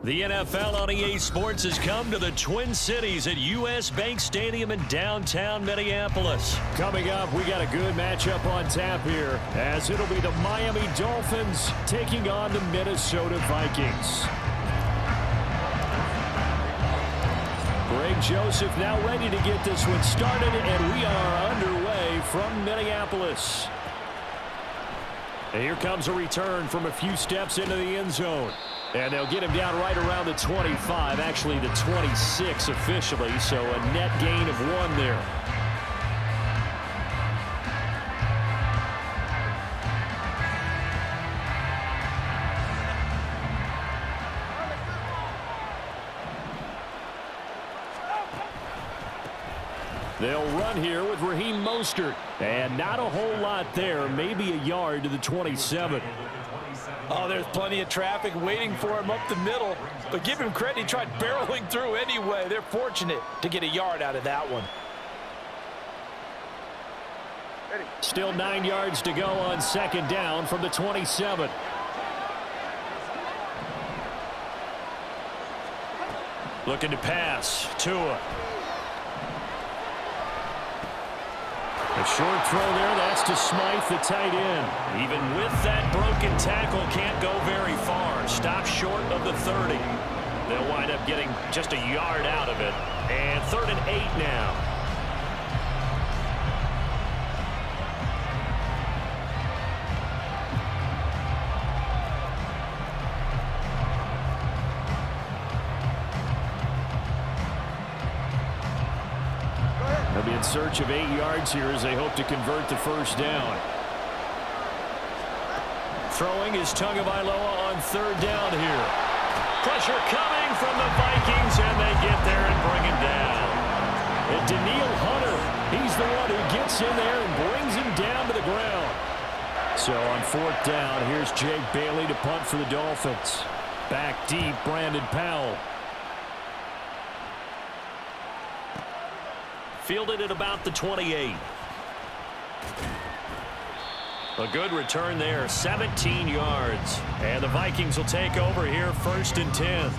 The NFL on EA Sports has come to the Twin Cities at US Bank Stadium in downtown Minneapolis. Coming up, we got a good matchup on tap here, as it'll be the Miami Dolphins taking on the Minnesota Vikings. Greg Joseph now ready to get this one started, and we are underway from Minneapolis. And here comes a return from a few steps into the end zone. And they'll get him down right around the 25, actually the 26 officially, so a net gain of 1 there. They'll run here with Raheem Mostert, and not a whole lot there, maybe a yard to the 27. Oh, there's plenty of traffic waiting for him up the middle. But give him credit, he tried barreling through anyway. They're fortunate to get a yard out of that one. Still 9 yards to go on second down from the 27. Looking to pass. Tua. A short throw there, that's to Smythe, the tight end. Even with that broken tackle, can't go very far. Stop short of the 30. They'll wind up getting just a yard out of it. And 3rd and 8 now. They'll be in search of 8 yards here as they hope to convert the first down. Throwing is Tagovailoa on 3rd down here. Pressure coming from the Vikings, and they get there and bring him down. And Daniil Hunter, he's the one who gets in there and brings him down to the ground. So on 4th down, here's Jake Bailey to punt for the Dolphins. Back deep, Brandon Powell. Fielded at about the 28. A good return there, 17 yards. And the Vikings will take over here, 1st and 10.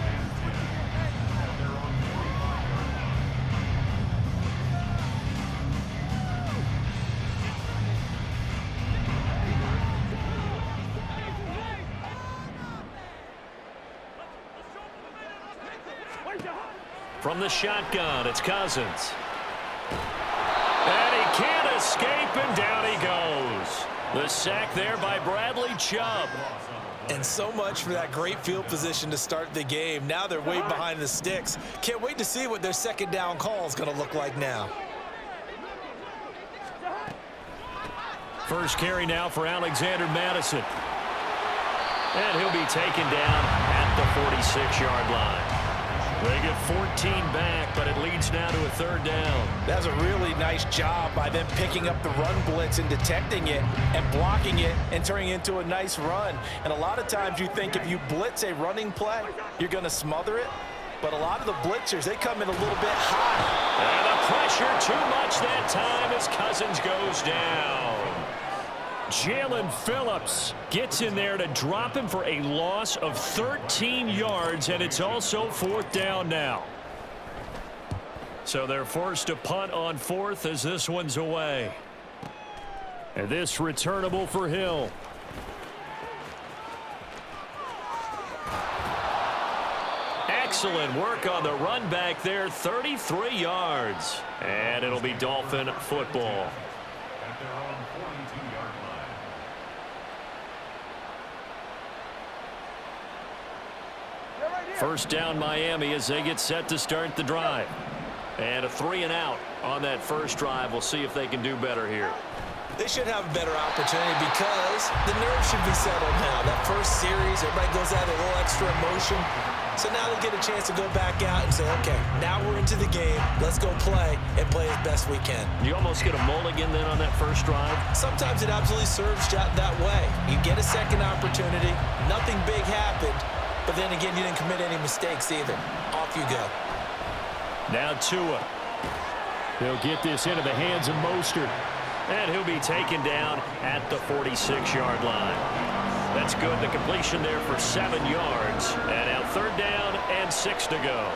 From the shotgun, it's Cousins. And he can't escape, and down he goes. The sack there by Bradley Chubb. And so much for that great field position to start the game. Now they're way behind the sticks. Can't wait to see what their 2nd down call is going to look like now. First carry now for Alexander Madison. And he'll be taken down at the 46-yard line. They get 14 back, but it leads now to a 3rd down. That's a really nice job by them picking up the run blitz and detecting it and blocking it and turning it into a nice run. And a lot of times you think if you blitz a running play, you're going to smother it. But a lot of the blitzers, they come in a little bit high. And the pressure too much that time as Cousins goes down. Jalen Phillips gets in there to drop him for a loss of 13 yards, and it's also 4th down now. So they're forced to punt on 4th as this one's away. And this returnable for Hill. Excellent work on the run back there, 33 yards. And it'll be Dolphin football. First down Miami as they get set to start the drive. And a 3 and out on that first drive. We'll see if they can do better here. They should have a better opportunity because the nerves should be settled now. That first series, everybody goes out with a little extra emotion. So now they'll get a chance to go back out and say, okay, now we're into the game. Let's go play and play as best we can. You almost get a mulligan then on that first drive? Sometimes it absolutely serves that way. You get a second opportunity. Nothing big happened. But then again, you didn't commit any mistakes either. Off you go. Now Tua. He'll get this into the hands of Mostert. And he'll be taken down at the 46-yard line. That's good. The completion there for 7 yards. And now 3rd down and 6 to go.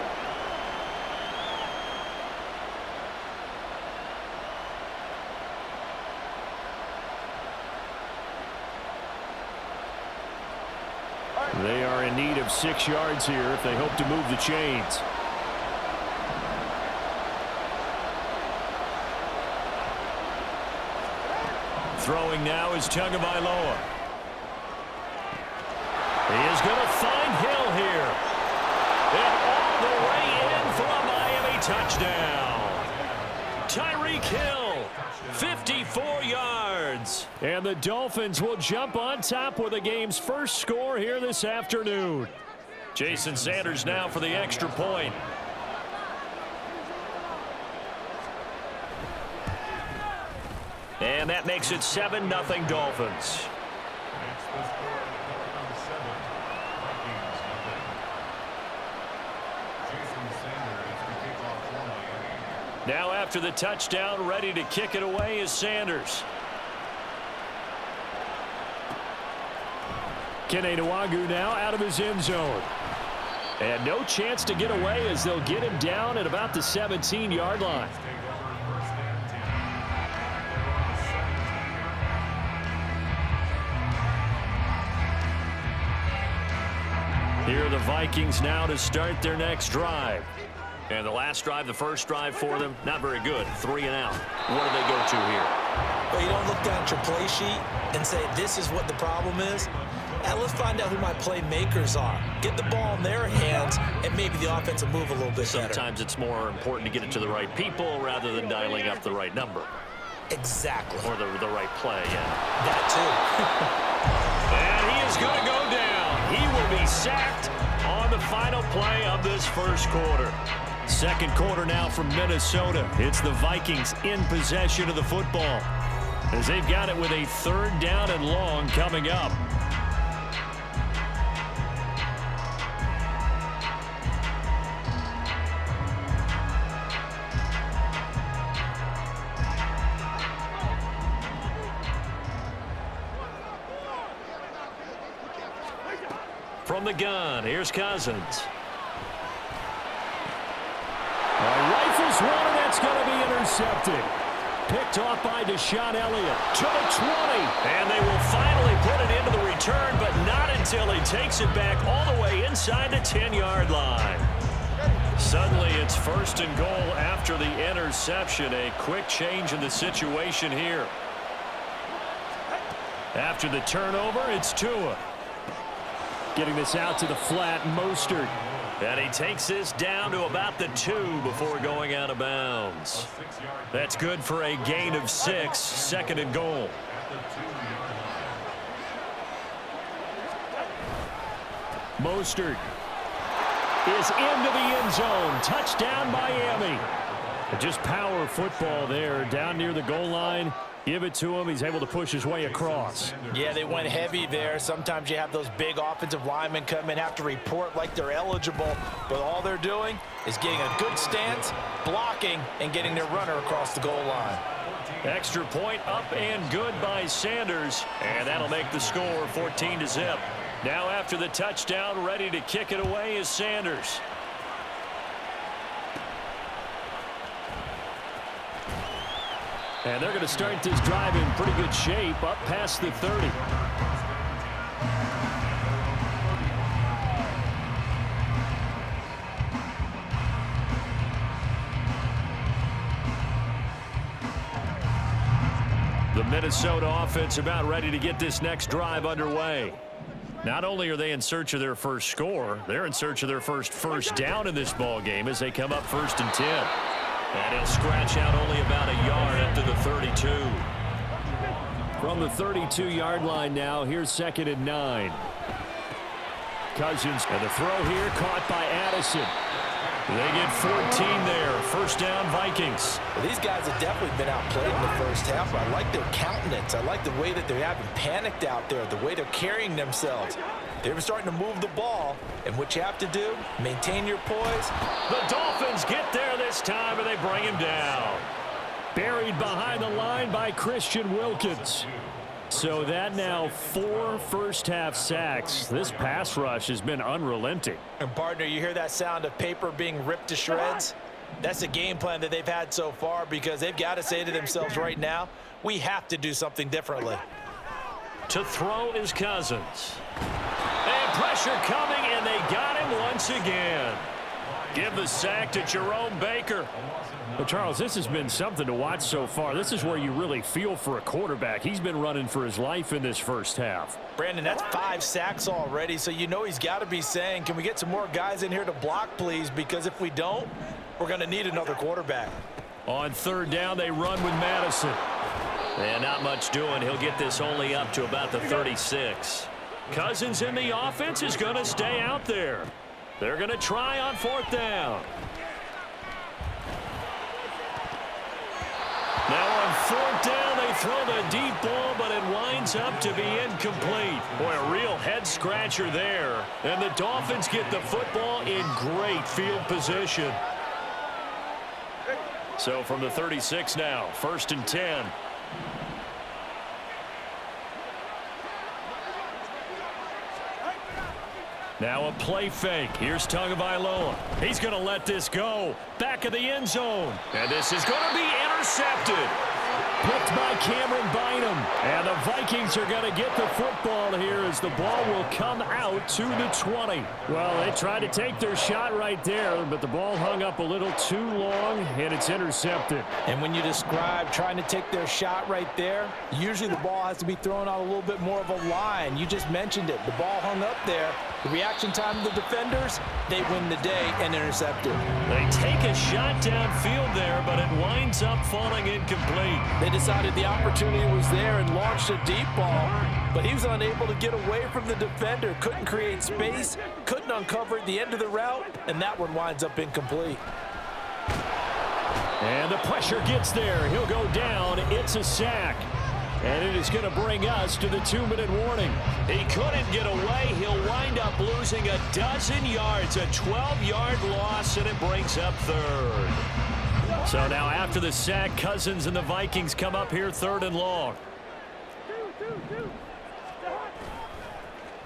They are in need of 6 yards here if they hope to move the chains. Throwing now is Tagovailoa. He is going to find Hill here. And all the way in for a Miami touchdown. Tyreek Hill, 54 yards. And the Dolphins will jump on top with the game's first score here this afternoon. Jason Sanders now for the extra point. And that makes it 7-0 Dolphins. Now after the touchdown, ready to kick it away is Sanders. Kene Nwangwu now out of his end zone. And no chance to get away as they'll get him down at about the 17-yard line. Here are the Vikings now to start their next drive. And the last drive, the first drive for them, not very good. 3 and out. What do they go to here? Well, you don't look down at your play sheet and say, this is what the problem is. Now let's find out who my playmakers are. Get the ball in their hands, and maybe the offense will move a little bit better. Sometimes it's more important to get it to the right people rather than dialing up the right number. Exactly. Or the right play, yeah. That too. And he is going to go down. He will be sacked on the final play of this first quarter. Second quarter now from Minnesota. It's the Vikings in possession of the football as they've got it with a 3rd down and long coming up. From the gun, here's Cousins. Rifles one, and that's going to be intercepted. Picked off by Deshaun Elliott to the 20. And they will finally put it into the return, but not until he takes it back all the way inside the 10-yard line. Suddenly it's 1st and goal after the interception. A quick change in the situation here. After the turnover, it's Tua. Getting this out to the flat, Mostert. And he takes this down to about the 2 before going out of bounds. That's good for a gain of 6, 2nd and goal. Mostert is into the end zone. Touchdown, Miami. Just power football there down near the goal line. Give it to him. He's able to push his way across. Yeah, they went heavy there. Sometimes you have those big offensive linemen come in, have to report like they're eligible, but all they're doing is getting a good stance, blocking, and getting their runner across the goal line. Extra point up and good by Sanders, and that'll make the score 14-0. Now after the touchdown, ready to kick it away is Sanders. And they're going to start this drive in pretty good shape, up past the 30. The Minnesota offense about ready to get this next drive underway. Not only are they in search of their first score, they're in search of their first down in this ball game as they come up 1st and 10. And he'll scratch out only about a yard up to the 32. From the 32-yard line now, here's 2nd and 9. Cousins, and the throw here caught by Addison. They get 14 there. 1st down, Vikings. Well, these guys have definitely been outplayed in the first half. I like their countenance. I like the way that they haven't panicked out there, the way they're carrying themselves. They're starting to move the ball, and what you have to do, maintain your poise. The Dolphins get there this time, and they bring him down. Buried behind the line by Christian Wilkins. So that now 4 first-half sacks. This pass rush has been unrelenting. And partner, you hear that sound of paper being ripped to shreds? That's the game plan that they've had so far, because they've got to say to themselves right now, we have to do something differently. To throw is Cousins. And pressure coming, and they got him once again. Give the sack to Jerome Baker. Well, Charles, this has been something to watch so far. This is where you really feel for a quarterback. He's been running for his life in this first half. Brandon, that's 5 sacks already, so you know he's got to be saying, can we get some more guys in here to block, please? Because if we don't, we're going to need another quarterback. On 3rd down, they run with Madison. And not much doing. He'll get this only up to about the 36. Cousins in the offense is going to stay out there. They're going to try on 4th down. Now on 4th down, they throw the deep ball, but it winds up to be incomplete. Boy, a real head-scratcher there. And the Dolphins get the football in great field position. So from the 36 now, 1st and 10. Now a play fake. Here's Tagovailoa. He's going to let this go. Back of the end zone. And this is going to be intercepted. Picked by Cameron Bynum. And the Vikings are going to get the football here as the ball will come out to the 20. Well, they tried to take their shot right there, but the ball hung up a little too long, and it's intercepted. And when you describe trying to take their shot right there, usually the ball has to be thrown out a little bit more of a line. You just mentioned it. The ball hung up there. The reaction time of the defenders, they win the day and intercept it. They take a shot downfield there, but it winds up falling incomplete. They decided the opportunity was there and launched a deep ball, but he was unable to get away from the defender. Couldn't create space, couldn't uncover at the end of the route, and that one winds up incomplete. And the pressure gets there. He'll go down. It's a sack. And it is going to bring us to the 2-minute warning. He couldn't get away. He'll wind up losing 12 yards, a 12-yard loss, and it brings up 3rd. So now after the sack, Cousins and the Vikings come up here 3rd and long.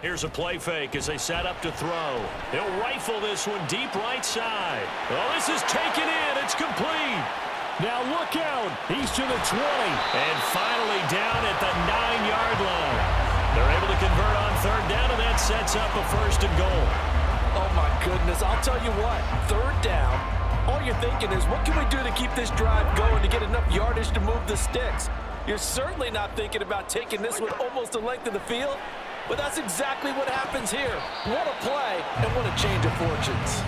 Here's a play fake as they set up to throw. He'll rifle this one deep right side. Oh, this is taken in. It's complete. Now look out. He's to the 20. And finally down at the 9-yard line. They're able to convert on 3rd down, and that sets up a 1st and goal. Oh, my goodness. I'll tell you what. 3rd down, all you're thinking is, what can we do to keep this drive going to get enough yardage to move the sticks? You're certainly not thinking about taking this one almost the length of the field, but that's exactly what happens here. What a play, and what a change of fortunes.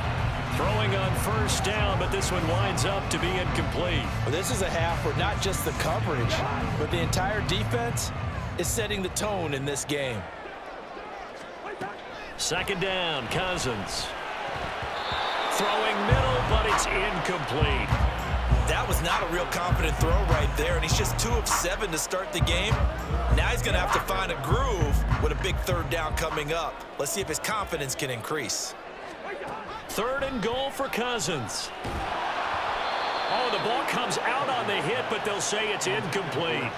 Throwing on 1st down, but this one winds up to be incomplete. Well, this is a half where not just the coverage, but the entire defense is setting the tone in this game. 2nd down, Cousins. Throwing middle, but it's incomplete. That was not a real confident throw right there, and he's just 2 of 7 to start the game. Now he's going to have to find a groove with a big 3rd down coming up. Let's see if his confidence can increase. 3rd and goal for Cousins. Oh, the ball comes out on the hit, but they'll say it's incomplete.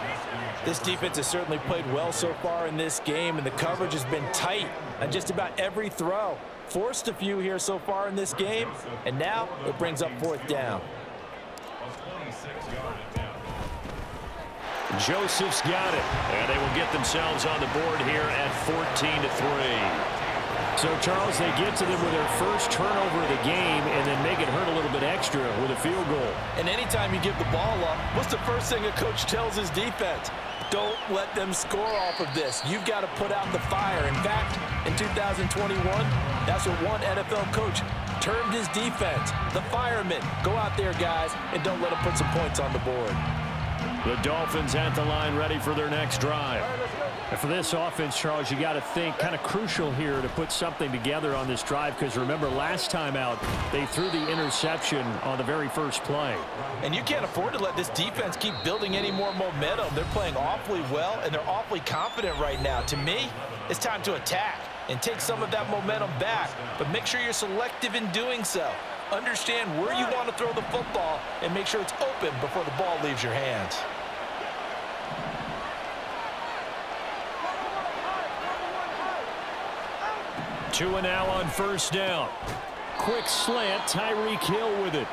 This defense has certainly played well so far in this game, and the coverage has been tight on just about every throw. Forced a few here so far in this game, and now it brings up 4th down. Joseph's got it, and they will get themselves on the board here at 14-3. So, Charles, they get to them with their first turnover of the game and then make it hurt a little bit extra with a field goal. And anytime you give the ball up, what's the first thing a coach tells his defense? Don't let them score off of this. You've got to put out the fire. In fact, in 2021, that's what one NFL coach termed his defense. The firemen. Go out there, guys, and don't let them put some points on the board. The Dolphins at the line ready for their next drive. And for this offense, Charles, you got to think kind of crucial here to put something together on this drive, because remember last time out they threw the interception on the very first play. And you can't afford to let this defense keep building any more momentum. They're playing awfully well, and they're awfully confident right now. To me, it's time to attack and take some of that momentum back, but make sure you're selective in doing so. Understand where you want to throw the football and make sure it's open before the ball leaves your hands. Tua now on first down. Quick slant, Tyreek Hill with it.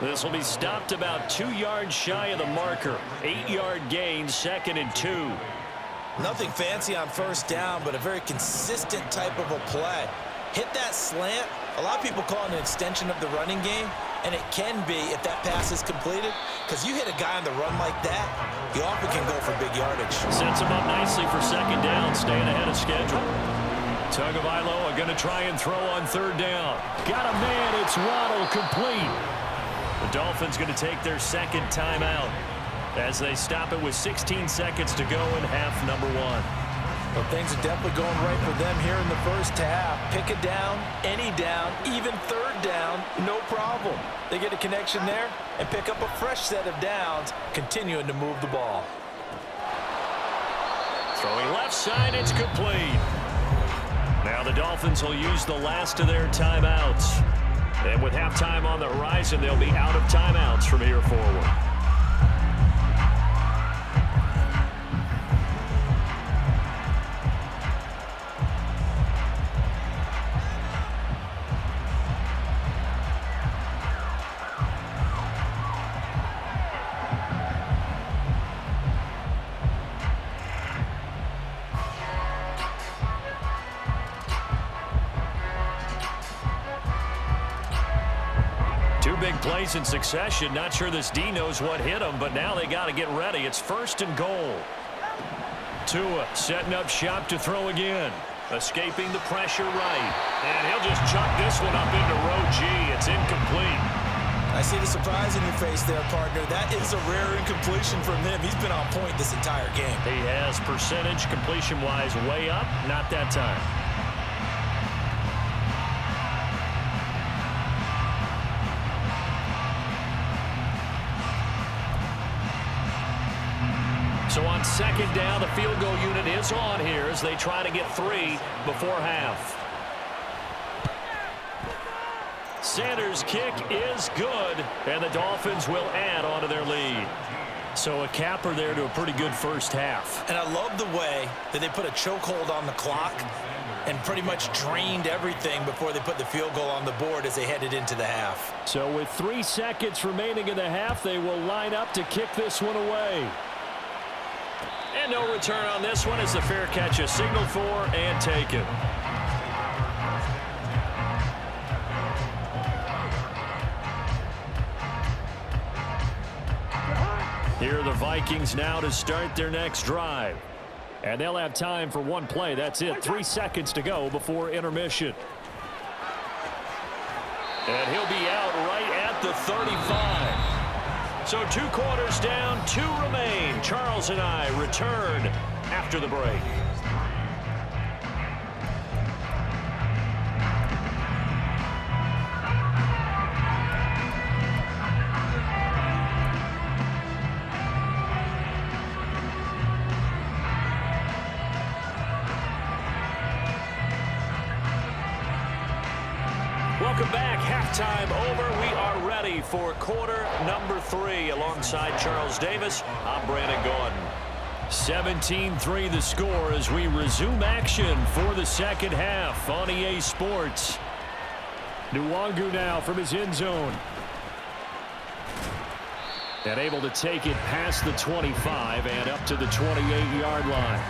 This will be stopped about 2 yards shy of the marker. 8-yard gain, 2nd and 2. Nothing fancy on first down, but a very consistent type of a play. Hit that slant. A lot of people call it an extension of the running game, and it can be if that pass is completed, because you hit a guy on the run like that, he often can go for big yardage. Sets him up nicely for 2nd down, staying ahead of schedule. Tagovailoa going to try and throw on 3rd down. Got a man, it's Waddle, complete. The Dolphins going to take their 2nd timeout as they stop it with 16 seconds to go in half number 1. Well, things are definitely going right for them here in the first half. Pick a down, any down, even 3rd down, no problem. They get a connection there and pick up a fresh set of downs, continuing to move the ball. Throwing left side, it's complete. Now the Dolphins will use the last of their timeouts. And with halftime on the horizon, they'll be out of timeouts from here forward. Big plays in succession. Not sure this D knows what hit him, but now they got to get ready. It's 1st and goal. Tua setting up shop to throw again. Escaping the pressure right. And he'll just chuck this one up into row G. It's incomplete. I see the surprise in your face there, partner. That is a rare incompletion from him. He's been on point this entire game. He has percentage completion-wise way up. Not that time. So on 2nd down, the field goal unit is on here as they try to get 3 before half. Sanders' kick is good, and the Dolphins will add on to their lead. So a capper there to a pretty good first half. And I love the way that they put a chokehold on the clock and pretty much drained everything before they put the field goal on the board as they headed into the half. So with 3 seconds remaining in the half, they will line up to kick this one away. And no return on this one as the fair catch is signaled for and taken. Here are the Vikings now to start their next drive. And they'll have time for 1 play. That's it. 3 seconds to go before intermission. And he'll be out right at the 35. So 2 quarters down, 2 remain. Charles and I return after the break. Welcome back. Halftime over. We are ready for quarter number 3. Alongside Charles Davis, I'm Brandon Gordon. 17-3 the score as we resume action for the second half on EA Sports. Nwangu now from his end zone. And able to take it past the 25 and up to the 28-yard line.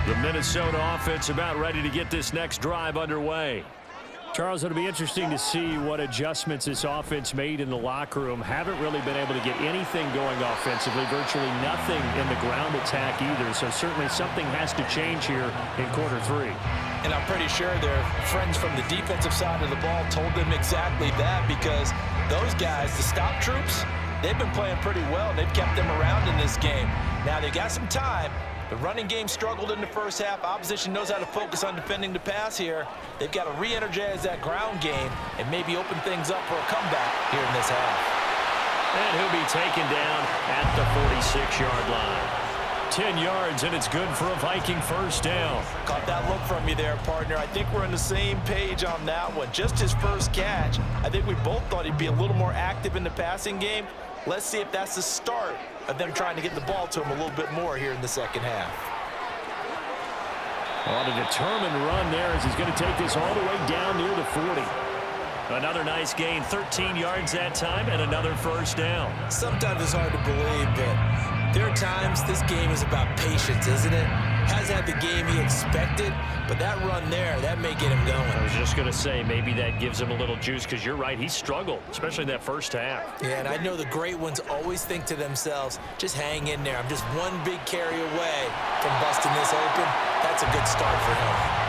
The Minnesota offense about ready to get this next drive underway. Charles, it'll be interesting to see what adjustments this offense made in the locker room. Haven't really been able to get anything going offensively, virtually nothing in the ground attack either. So certainly something has to change here in quarter 3. And I'm pretty sure their friends from the defensive side of the ball told them exactly that, because those guys, the stop troops, they've been playing pretty well, and they've kept them around in this game. Now they've got some time. The running game struggled in the first half. Opposition knows how to focus on defending the pass here. They've got to re-energize that ground game and maybe open things up for a comeback here in this half. And he'll be taken down at the 46-yard line. 10 yards, and it's good for a Viking first down. Caught that look from you there, partner. I think we're on the same page on that one. Just his first catch. I think we both thought he'd be a little more active in the passing game. Let's see if that's the start of them trying to get the ball to him a little bit more here in the second half. On a determined run there as he's going to take this all the way down near the 40. Another nice gain, 13 yards that time, and another first down. Sometimes it's hard to believe, but there are times this game is about patience, isn't it? Hasn't had the game he expected, but that run there, that may get him going. I was just going to say, maybe that gives him a little juice, because you're right, he struggled, especially in that first half. Yeah, and I know the great ones always think to themselves, just hang in there. I'm just one big carry away from busting this open. That's a good start for him.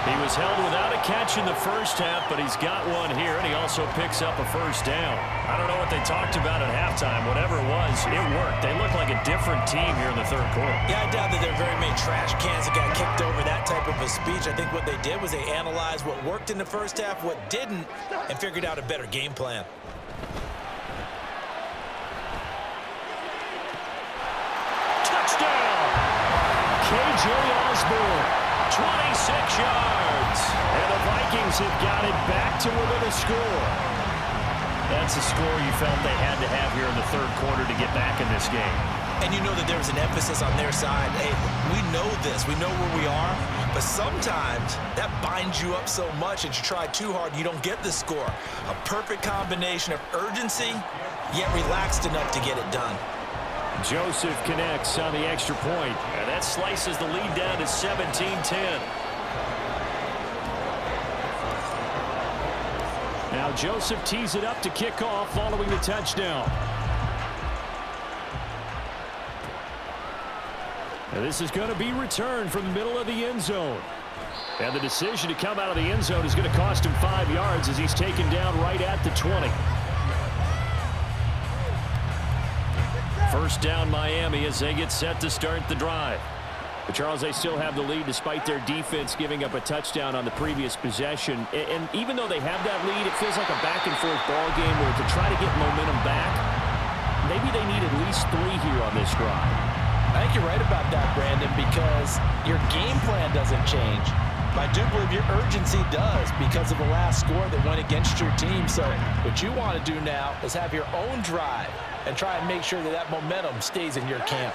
He was held without a catch in the first half, but he's got one here, and he also picks up a first down. I don't know what they talked about at halftime. Whatever it was, it worked. They look like a different team here in the third quarter. Yeah, I doubt that there are very many trash cans that got kicked over that type of a speech. I think what they did was they analyzed what worked in the first half, what didn't, and figured out a better game plan. Touchdown! K.J. Osborne. 26 yards. And the Vikings have got it back to within a score. That's a score you felt they had to have here in the third quarter to get back in this game. And you know that there was an emphasis on their side. Hey, we know this. We know where we are. But sometimes that binds you up so much that you try too hard and you don't get the score. A perfect combination of urgency, yet relaxed enough to get it done. Joseph connects on the extra point, and that slices the lead down to 17-10. Now Joseph tees it up to kick off following the touchdown. Now this is going to be returned from the middle of the end zone. And the decision to come out of the end zone is going to cost him 5 yards as he's taken down right at the 20. First down Miami as they get set to start the drive. But Charles, they still have the lead despite their defense giving up a touchdown on the previous possession. And even though they have that lead, it feels like a back-and-forth ball game where to try to get momentum back, maybe they need at least 3 here on this drive. I think you're right about that, Brandon, because your game plan doesn't change. I do believe your urgency does because of the last score that went against your team. So what you want to do now is have your own drive and try and make sure that that momentum stays in your camp.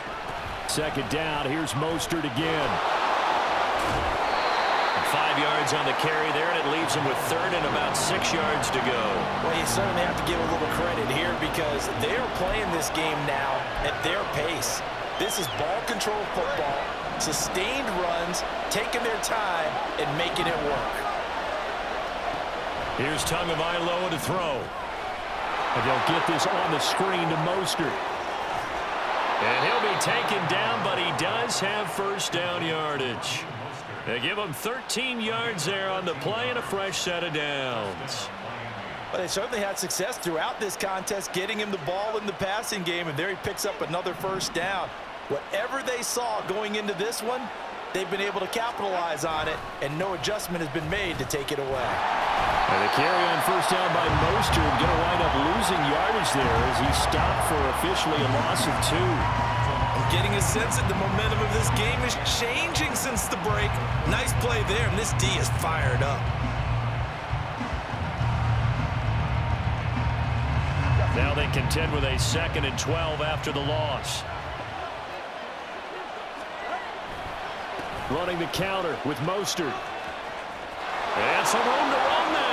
Second down, here's Mostert again. 5 yards on the carry there, and it leaves him with third and about 6 yards to go. Well, you certainly have to give a little credit here because they are playing this game now at their pace. This is ball control football, sustained runs, taking their time and making it work. Here's Tagovailoa to throw. And they'll get this on the screen to Mostert. And he'll be taken down, but he does have first down yardage. They give him 13 yards there on the play and a fresh set of downs. But they certainly had success throughout this contest, getting him the ball in the passing game, and there he picks up another first down. Whatever they saw going into this one, they've been able to capitalize on it, and no adjustment has been made to take it away. And the carry on first down by Mostert going to wind up losing yardage there as he stopped for officially a loss of 2. I'm getting a sense that the momentum of this game is changing since the break. Nice play there, and this D is fired up. Now they contend with a 2nd and 12 after the loss. Running the counter with Mostert. And some room to run now.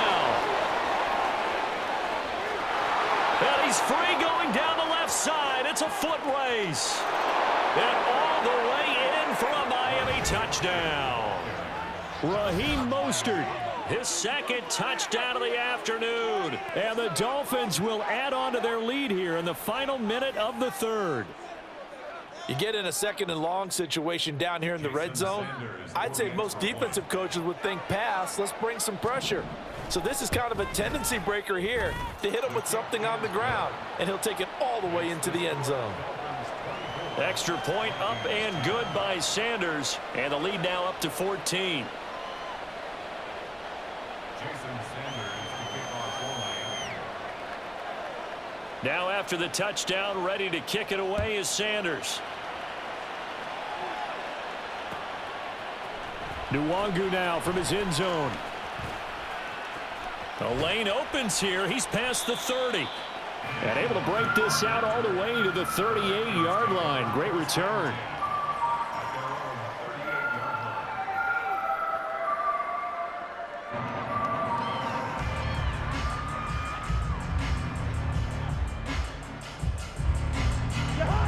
And he's free going down the left side. It's a foot race. And all the way in for a Miami touchdown. Raheem Mostert, his 2nd touchdown of the afternoon. And the Dolphins will add on to their lead here in the final minute of the 3rd. You get in a 2nd and long situation down here in the red zone. I'd say most defensive coaches would think pass. Let's bring some pressure. So this is kind of a tendency breaker here to hit him with something on the ground, and he'll take it all the way into the end zone. Extra point up and good by Sanders, and the lead now up to 14. Now after the touchdown, ready to kick it away is Sanders. Nwangu now from his end zone. The lane opens here. He's past the 30. And able to break this out all the way to the 38-yard line. Great return.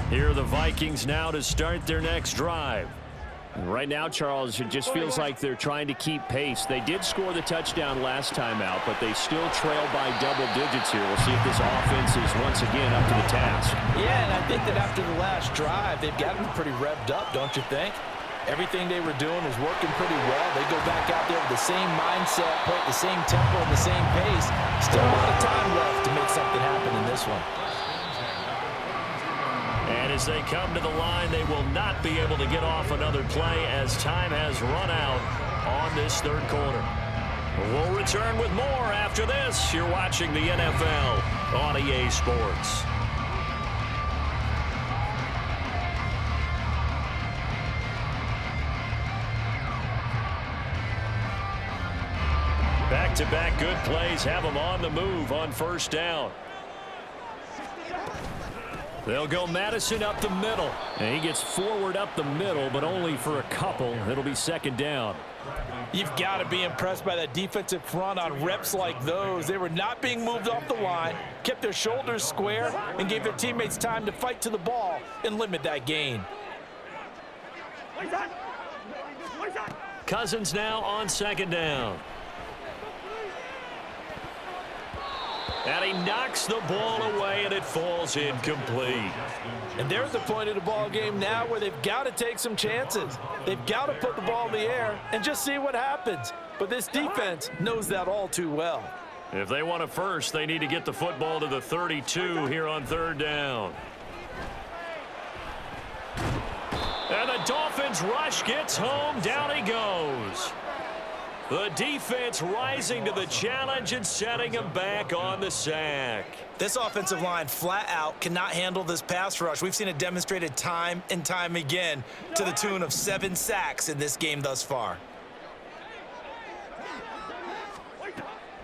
Here are the Vikings now to start their next drive. Right now, Charles, it just feels like they're trying to keep pace. They did score the touchdown last time out, but they still trail by double digits here. We'll see if this offense is once again up to the task. Yeah, and I think that after the last drive, they've got to be pretty revved up, don't you think? Everything they were doing was working pretty well. They go back out there with the same mindset, play at the same tempo, and the same pace. Still a lot of time left to make something happen in this one. And as they come to the line, they will not be able to get off another play as time has run out on this third quarter. We'll return with more after this. You're watching the NFL on EA Sports. Back-to-back good plays have them on the move on first down. They'll go Madison up the middle. And he gets forward up the middle, but only for a couple. It'll be second down. You've got to be impressed by that defensive front on reps like those. They were not being moved off the line, kept their shoulders square, and gave their teammates time to fight to the ball and limit that gain. Cousins now on second down. And he knocks the ball away, and it falls incomplete. And there's the point of the ball game now where they've got to take some chances. They've got to put the ball in the air and just see what happens. But this defense knows that all too well. If they want a first, they need to get the football to the 32 here on third down. And the Dolphins rush gets home. Down he goes. The defense rising to the challenge and setting him back on the sack. This offensive line flat out cannot handle this pass rush. We've seen it demonstrated time and time again to the tune of 7 sacks in this game thus far.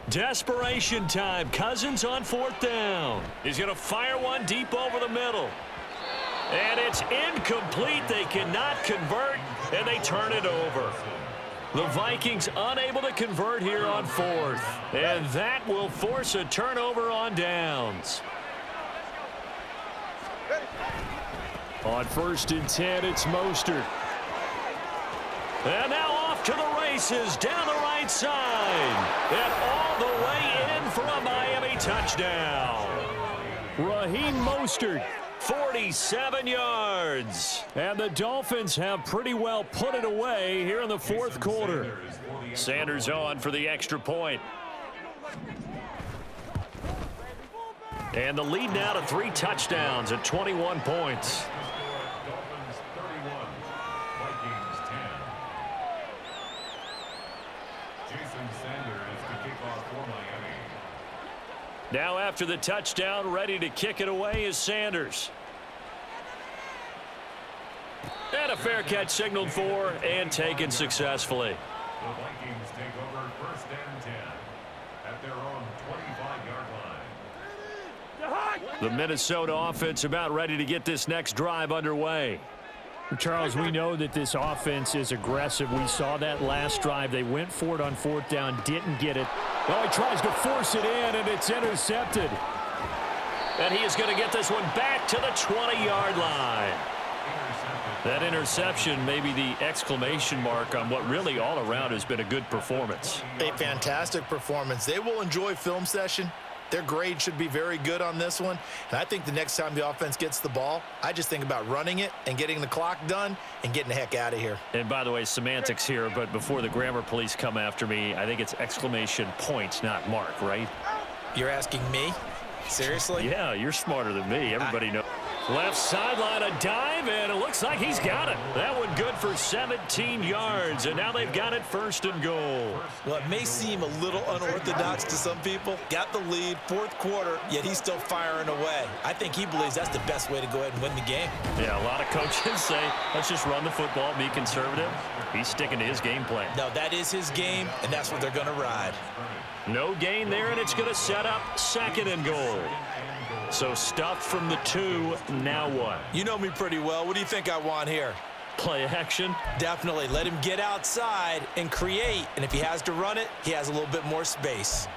Desperation time. Cousins on fourth down. He's going to fire one deep over the middle. And it's incomplete. They cannot convert, and they turn it over. The Vikings unable to convert here on fourth. And that will force a turnover on downs. On first and 10, it's Mostert. And now off to the races down the right side. And all the way in for a Miami touchdown. Raheem Mostert. 47 yards. And the Dolphins have pretty well put it away here in the fourth quarter. Sanders on for the extra point. And the lead now to 3 touchdowns at 21 points. Dolphins 31, Vikings 10. Jason Sanders to kick off for Miami. Now after the touchdown, ready to kick it away is Sanders. And a fair catch signaled for and taken successfully. The Vikings take over first and 10 at their own 25-yard line. The Minnesota offense about ready to get this next drive underway. Charles, we know that this offense is aggressive. We saw that last drive. They went for it on fourth down, didn't get it. Well, he tries to force it in, and it's intercepted. And he is going to get this one back to the 20-yard line. That interception may be the exclamation mark on what really all around has been a good performance. A fantastic performance. They will enjoy film session. Their grade should be very good on this one. And I think the next time the offense gets the ball, I just think about running it and getting the clock done and getting the heck out of here. And by the way, semantics here, but before the grammar police come after me, I think it's exclamation point, not mark, right? You're asking me? Seriously? Yeah, you're smarter than me. Everybody knows. Left sideline, a dive. drive, and it looks like he's got it. That one good for 17 yards, and now they've got it 1st and goal. Well, it may seem a little unorthodox to some people. Got the lead, 4th quarter, yet he's still firing away. I think he believes that's the best way to go ahead and win the game. Yeah, a lot of coaches say, let's just run the football, be conservative. He's sticking to his game plan. No, that is his game, and that's what they're going to ride. No gain there, and it's going to set up 2nd and goal. So stuffed from the 2, now what? You know me pretty well. What do you think I want here? Play action? Definitely. Let him get outside and create, and if he has to run it, he has a little bit more space.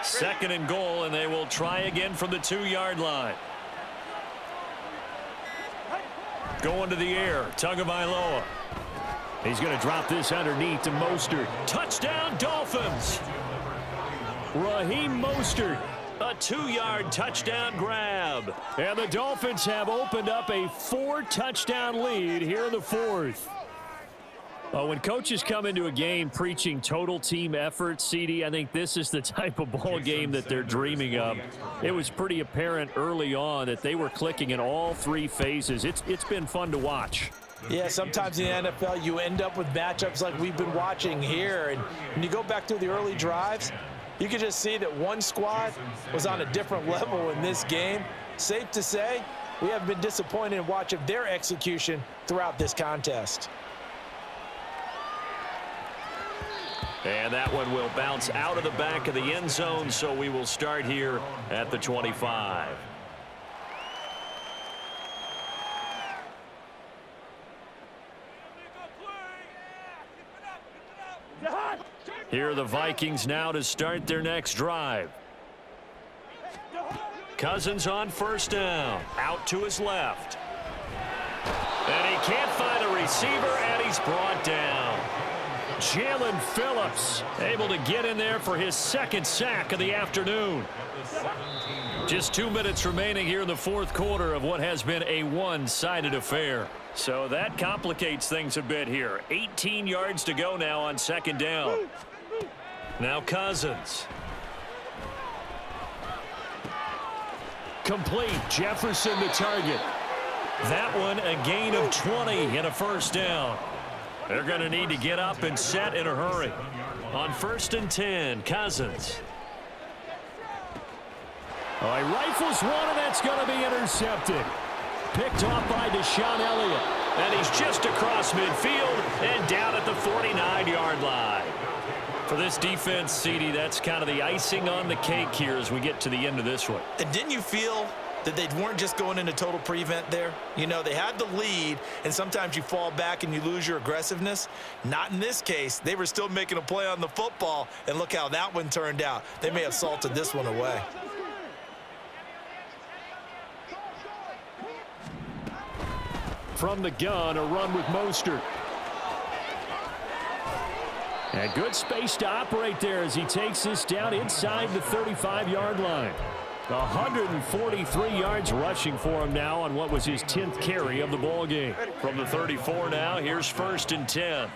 Second and goal, and they will try again from the 2-yard line. Going to the air, Tagovailoa. He's going to drop this underneath to Mostert. Touchdown, Dolphins! Raheem Mostert, a 2-yard touchdown grab. And the Dolphins have opened up a 4-touchdown lead here in the 4th. When coaches come into a game preaching total team effort, CD, I think this is the type of ball game that they're dreaming of. It was pretty apparent early on that they were clicking in all 3 phases. It's been fun to watch. Yeah, sometimes in the NFL you end up with matchups like we've been watching here. And when you go back to the early drives, you can just see that one squad was on a different level in this game. Safe to say, we have been disappointed in watching their execution throughout this contest. And that one will bounce out of the back of the end zone, so we will start here at the 25. Here are the Vikings now to start their next drive. Cousins on 1st down. Out to his left. And he can't find a receiver, and he's brought down. Jalen Phillips able to get in there for his 2nd sack of the afternoon. Just 2 minutes remaining here in the 4th quarter of what has been a one-sided affair. So that complicates things a bit here. 18 yards to go now on 2nd down. Now Cousins. Complete. Jefferson the target. That one a gain of 20 and a 1st down. They're going to need to get up and set in a hurry. On 1st and 10, Cousins. Oh, he rifles one, and that's going to be intercepted. Picked off by Deshaun Elliott. And he's just across midfield and down at the 49-yard line. For this defense, CD, that's kind of the icing on the cake here as we get to the end of this one. And didn't you feel that they weren't just going into total prevent there? You know, they had the lead, and sometimes you fall back and you lose your aggressiveness. Not in this case. They were still making a play on the football, and look how that one turned out. They may have salted this one away. From the gun, a run with Mostert. And good space to operate there as he takes this down inside the 35-yard line. 143 yards rushing for him now on what was his 10th carry of the ball game. From the 34 now, here's 1st and 10.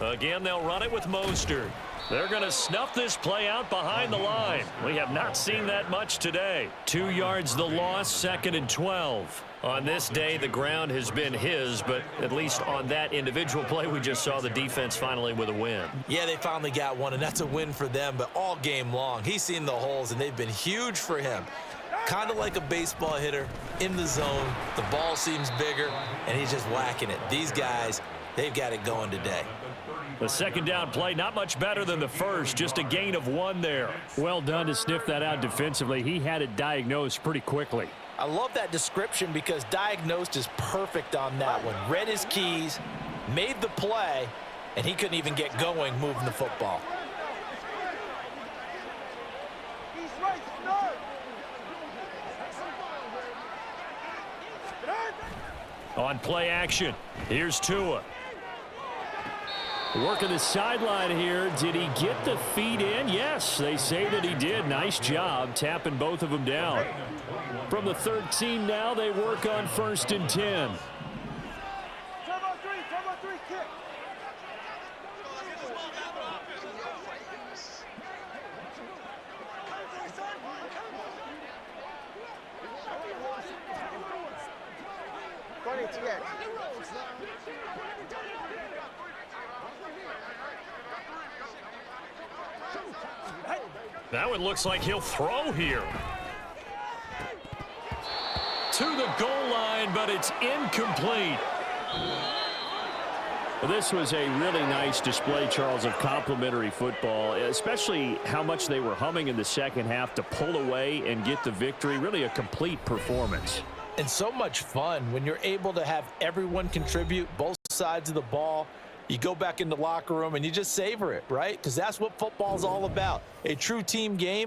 Again, they'll run it with Mostert. They're going to snuff this play out behind the line. We have not seen that much today. 2 yards the loss, 2nd and 12. On this day, the ground has been his, but at least on that individual play, we just saw the defense finally with a win. Yeah, they finally got one, and that's a win for them, but all game long, he's seen the holes, and they've been huge for him. Kind of like a baseball hitter in the zone. The ball seems bigger, and he's just whacking it. These guys, they've got it going today. The 2nd down play, not much better than the first, just a gain of 1 there. Well done to sniff that out defensively. He had it diagnosed pretty quickly. I love that description because diagnosed is perfect on that one. Read his keys, made the play, and he couldn't even get going moving the football. On play action, here's Tua. Working the sideline here. Did he get the feet in? Yes, they say that he did. Nice job tapping both of them down. From the 13 now, they work on 1st and 10. That one looks like he'll throw here. To the goal line, but it's incomplete. Well, this was a really nice display, Charles, of complimentary football, especially how much they were humming in the second half to pull away and get the victory. Really a complete performance. And so much fun when you're able to have everyone contribute both sides of the ball. You go back in the locker room and you just savor it, right? Because that's what football is all about. A true team game